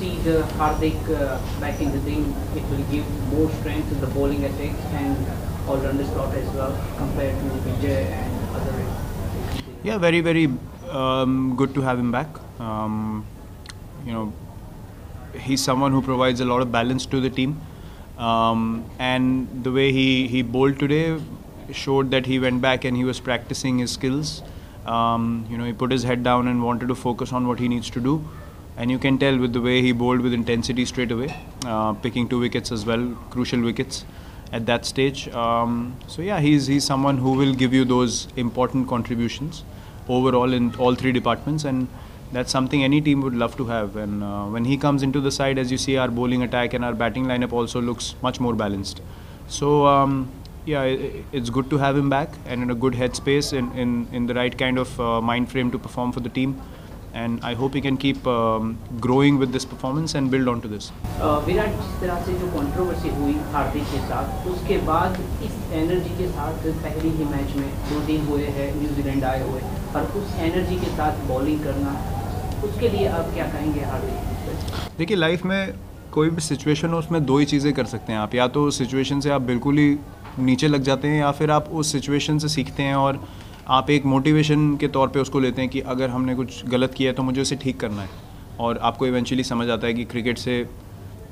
see the Hardik back in the team, it will give more strength to the bowling attack and all-rounder slot as well compared to Vijay and other. Yeah, very, very good to have him back. You know, he's someone who provides a lot of balance to the team. And the way he bowled today showed that he went back and he was practicing his skills. He put his head down and wanted to focus on what he needs to do. And you can tell with the way he bowled with intensity straight away, picking 2 wickets as well, crucial wickets at that stage. So yeah, he's someone who will give you those important contributions overall in all 3 departments, and that's something any team would love to have. And when he comes into the side, as you see, our bowling attack and our batting lineup also looks much more balanced. So yeah, it's good to have him back and in a good headspace, in the right kind of mind frame to perform for the team. And I hope he can keep growing with this performance and build on to this. Virat, जिस तरह से जो controversy हुई हार्दिक के साथ, उसके बाद इस एनर्जी के साथ पहले ही मैच में 2 दिन हुए हैं न्यूजीलैंड आए हुए, और उस एनर्जी के साथ बॉलिंग करना, उसके लिए आप क्या कहेंगे हार्दिक? देखिए, लाइफ में कोई भी सिचुएशन हो, उसमें 2 ही चीज़ें कर सकते हैं आप। या तो उस सिचुएशन से आप बिल्कुल ही नीचे लग जाते हैं, या फिर आप उस सिचुएशन से सीखते हैं और आप एक मोटिवेशन के तौर पे उसको लेते हैं कि अगर हमने कुछ गलत किया है तो मुझे उसे ठीक करना है। और आपको इवेंचुअली समझ आता है कि क्रिकेट से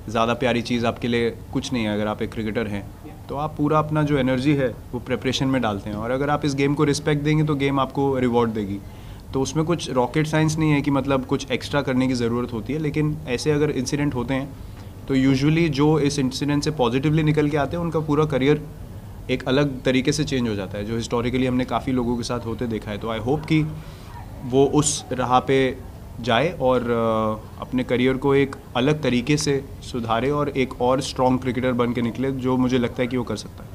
ज़्यादा प्यारी चीज़ आपके लिए कुछ नहीं है। अगर आप एक क्रिकेटर हैं तो आप पूरा अपना जो एनर्जी है वो प्रिपरेशन में डालते हैं, और अगर आप इस गेम को रिस्पेक्ट देंगे तो गेम आपको रिवॉर्ड देगी। तो उसमें कुछ रॉकेट साइंस नहीं है कि मतलब कुछ एक्स्ट्रा करने की ज़रूरत होती है। लेकिन ऐसे अगर इंसिडेंट होते हैं तो यूजुअली जो इस इंसिडेंट से पॉजिटिवली निकल के आते हैं उनका पूरा करियर एक अलग तरीके से चेंज हो जाता है, जो हिस्टोरिकली हमने काफ़ी लोगों के साथ होते देखा है। तो आई होप कि वो उस राह पे जाए और अपने करियर को एक अलग तरीके से सुधारे और एक और स्ट्रॉन्ग क्रिकेटर बन के निकले, जो मुझे लगता है कि वो कर सकता है।